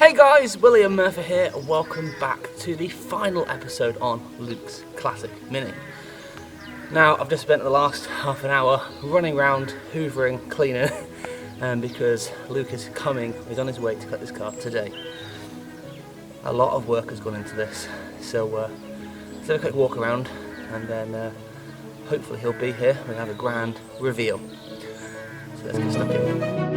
Hey guys, Willie and Murfitt here, and welcome back to the final episode on Luke's Classic Mini. Now, I've just spent the last half an hour running around, hoovering, cleaning, because Luke is coming, he's on his way to collect this car today. A lot of work has gone into this, so let's have a quick walk around, and then hopefully he'll be here, we'll have a grand reveal. So let's get stuck in.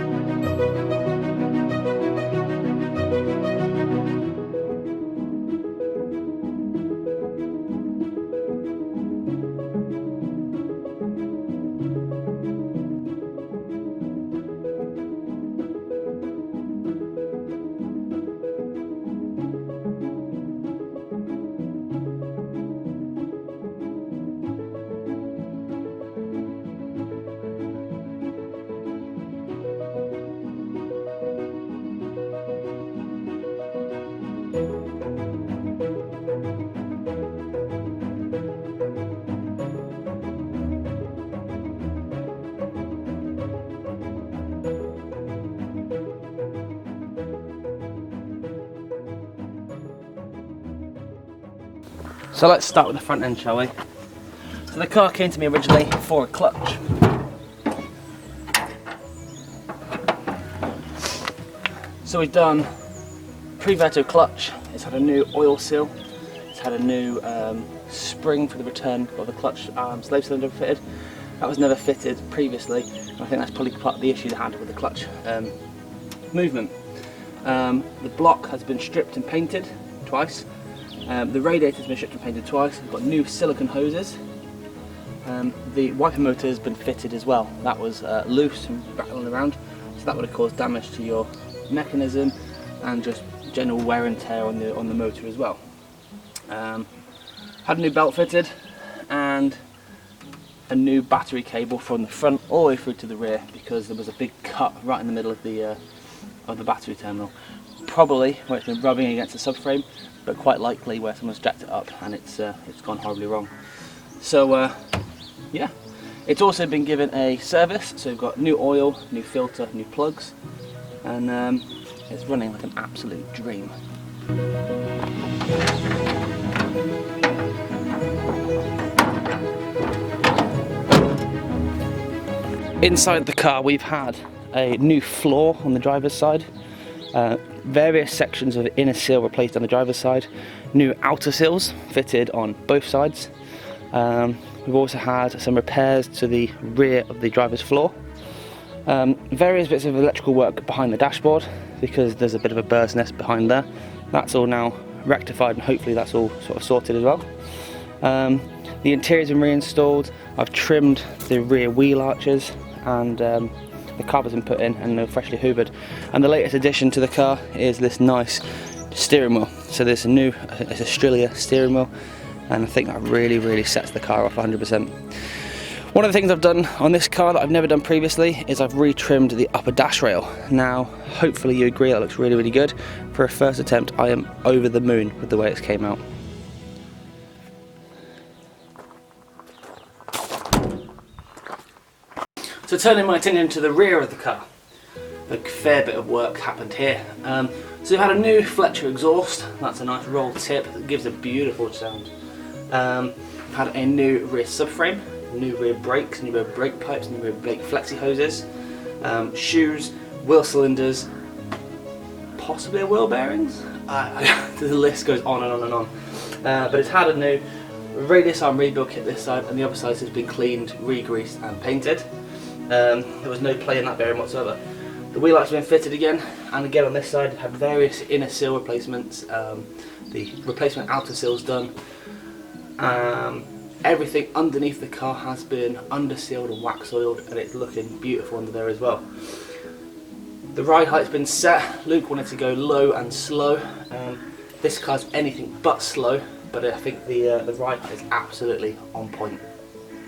So let's start with the front end, shall we? So the car came to me originally for a clutch. So we've done pre-veto clutch, it's had a new oil seal, it's had a new spring for the return of the clutch slave cylinder fitted. That was never fitted previously, and I think that's probably part of the issue they had with the clutch movement. The block has been stripped and painted twice. The radiator's been stripped and painted twice. We've got new silicone hoses. The wiper motor has been fitted as well. That was loose and rattling around, so that would have caused damage to your mechanism and just general wear and tear on the motor as well. Had a new belt fitted and a new battery cable from the front all the way through to the rear, because there was a big cut right in the middle of the battery terminal. Probably where it's been rubbing against the subframe, but quite likely where someone's jacked it up and it's gone horribly wrong. So yeah, it's also been given a service, so we've got new oil, new filter, new plugs, and it's running like an absolute dream. Inside the car we've had a new floor on the driver's side. Various sections of the inner seal replaced on the driver's side, new outer seals fitted on both sides. We've also had some repairs to the rear of the driver's floor. Various bits of electrical work behind the dashboard, because there's a bit of a bird's nest behind there. That's all now rectified, and hopefully that's all sort of sorted as well. The interior's been reinstalled. I've trimmed the rear wheel arches, and the carpet's been put in and they're freshly hoovered. And the latest addition to the car is this nice steering wheel. So there's a new Australia steering wheel, and I think that really sets the car off 100%. One of the things I've done on this car that I've never done previously is I've retrimmed the upper dash rail. Now hopefully you agree that looks really good. For a first attempt I am over the moon with the way it's came out. So turning my attention to the rear of the car, a fair bit of work happened here. So we've had a new Fletcher exhaust, that's a nice roll tip that gives a beautiful sound. We've had a new rear subframe, new rear brakes, new rear brake pipes, new rear brake flexi hoses, shoes, wheel cylinders, possibly a wheel bearings. The list goes on and on and on. But it's had a new radius arm rebuild kit this side, and the other side has been cleaned, re-greased and painted. There was no play in that bearing whatsoever. The wheel arch has been fitted again, and again on this side we've had various inner seal replacements. The replacement outer seal's done. Everything underneath the car has been under sealed and wax oiled, and it's looking beautiful under there as well. The ride height's been set. Luke wanted to go low and slow. This car's anything but slow, but I think the ride height is absolutely on point.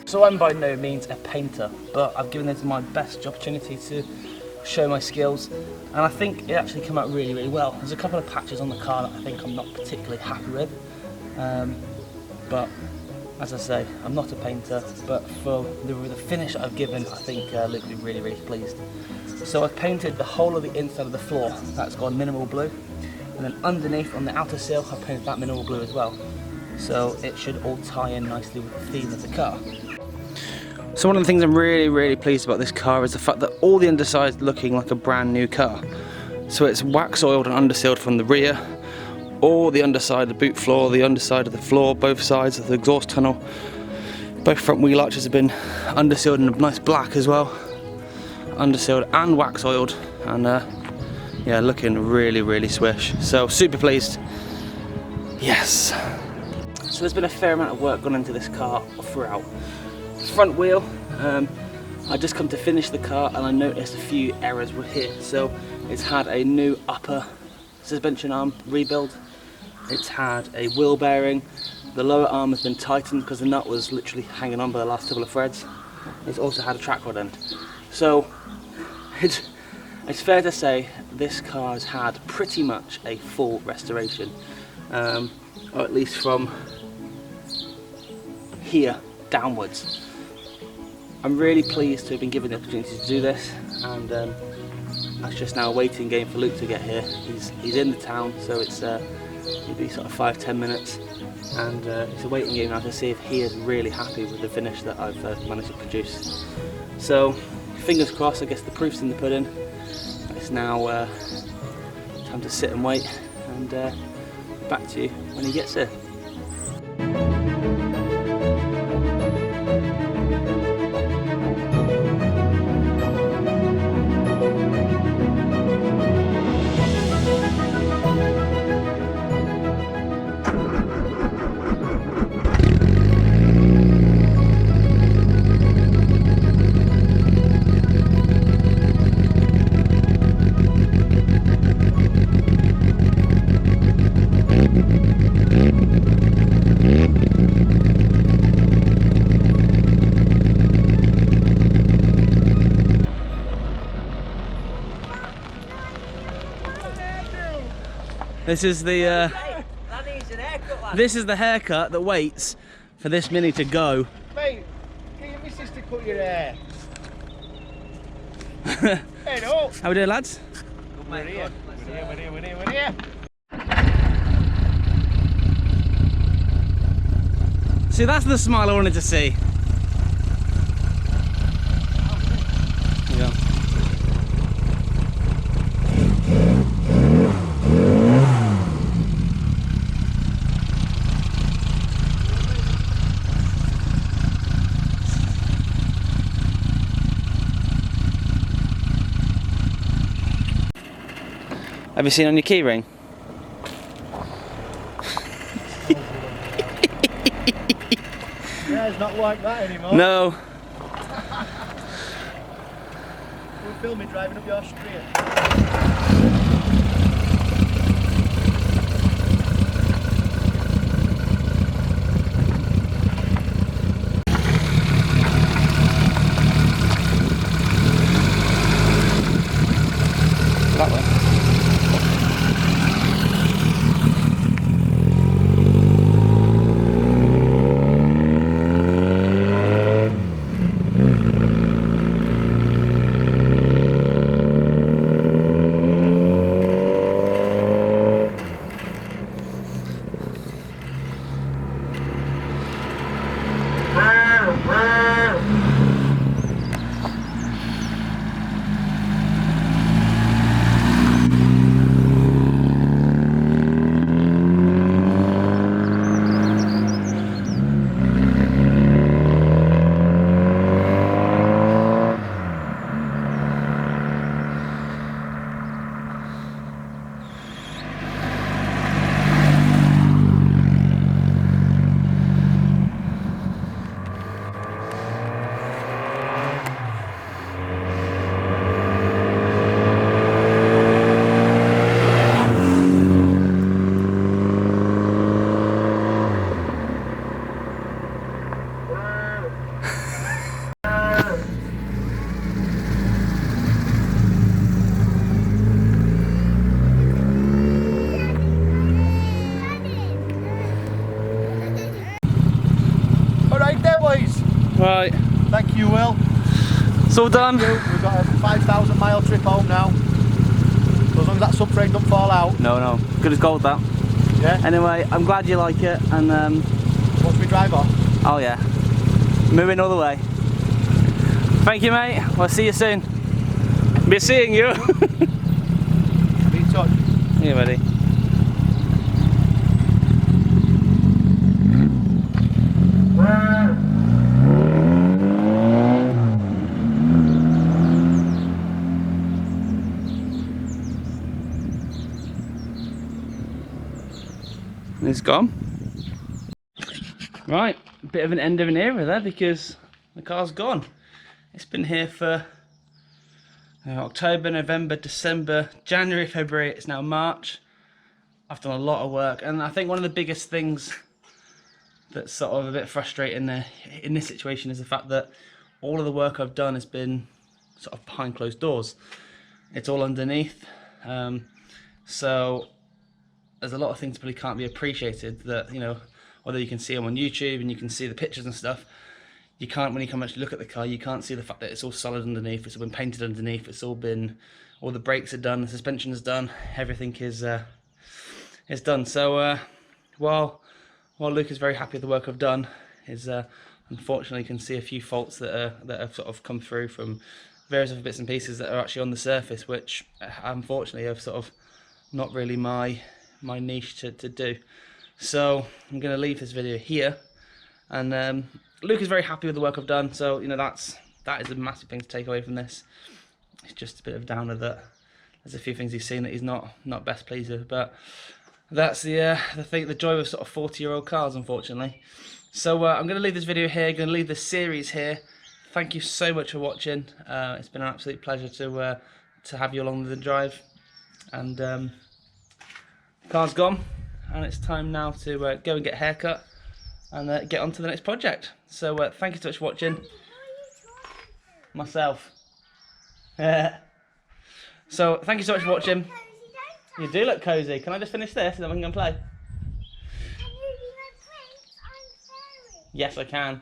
So I'm by no means a painter, but I've given this my best opportunity to show my skills, and I think it actually came out really well. There's a couple of patches on the car that I think I'm not particularly happy with, but as I say, I'm not a painter, but for the finish that I've given, I think Luke will be really pleased. So I've painted the whole of the inside of the floor. That's gone minimal blue. And then underneath on the outer sill I painted that mineral blue as well. So it should all tie in nicely with the theme of the car. So one of the things I'm really pleased about this car is the fact that all the underside is looking like a brand new car. So it's wax oiled and undersealed from the rear, all the underside, the boot floor, the underside of the floor, both sides of the exhaust tunnel. Both front wheel arches have been undersealed in a nice black as well. Undersealed and wax oiled, and yeah, looking really swish. So super pleased. Yes. So there's been a fair amount of work gone into this car throughout. Front wheel, I just come to finish the car and I noticed a few errors were here. So it's had a new upper suspension arm rebuild. It's had a wheel bearing. The lower arm has been tightened because the nut was literally hanging on by the last couple of threads. It's also had a track rod end. So it's fair to say this car has had pretty much a full restoration, or at least from here downwards. I'm really pleased to have been given the opportunity to do this, and that's just now a waiting game for Luke to get here. He's in the town, so it's it'll be sort of 5-10 minutes, and it's a waiting game now to see if he is really happy with the finish that I've managed to produce. So fingers crossed, I guess the proof's in the pudding. It's now time to sit and wait, and back to you when he gets here. This is the this is the haircut that waits for this Mini to go. Mate, get your missus to cut your hair. Hey, no. How we doing, lads? Good, mate. We're here. See, that's the smile I wanted to see. There you go. Have you seen on your keyring? Yeah, it's not like that anymore. No. We'll film me driving up your street. That way. Right. Thank you, Will. It's all done. We've got a 5,000 mile trip home now. So as long as that subframe don't fall out. No. Good as gold, that. Yeah. Anyway, I'm glad you like it, and Watch me drive off. oh yeah, moving all the way. Thank you, mate. We'll see you soon. Be seeing you. Be in touch. Yeah, buddy. It's gone. Right, a bit of an end of an era there because the car's gone. It's been here for October, November, December, January, February. It's now March. I've done a lot of work, and I think one of the biggest things that's sort of a bit frustrating in this situation is the fact that all of the work I've done has been sort of behind closed doors. It's all underneath, so there's a lot of things that probably can't be appreciated that, you know, although you can see them on YouTube and you can see the pictures and stuff, you can't, when you come actually look at the car, you can't see the fact that it's all solid underneath, it's all been painted underneath, it's all been, all the brakes are done, the suspension is done, everything is done. So while Luke is very happy with the work I've done, unfortunately you can see a few faults that have sort of come through from various other bits and pieces that are actually on the surface, which unfortunately are sort of not really my niche to do. So I'm going to leave this video here, and Luke is very happy with the work I've done, so you know that is a massive thing to take away from this. It's just a bit of a downer that there's a few things he's seen that he's not best pleased with, but that's the thing, the joy of sort of 40-year-old cars, unfortunately. So I'm going to leave this video here, going to leave this series here. Thank you so much for watching. It's been an absolute pleasure to have you along the drive, and the car's gone, and it's time now to go and get a haircut and get on to the next project. So thank you so much for watching. Myself. So thank you so much for watching. You do look cosy. Can I just finish this and then we can go and play? Yes, I can.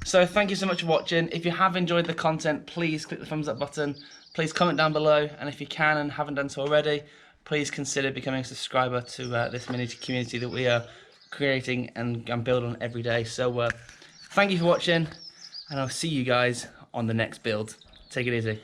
So thank you so much for watching. If you have enjoyed the content, please click the thumbs up button. Please comment down below, and if you can and haven't done so already, please consider becoming a subscriber to this mini community that we are creating and building on every day. So thank you for watching, and I'll see you guys on the next build. Take it easy.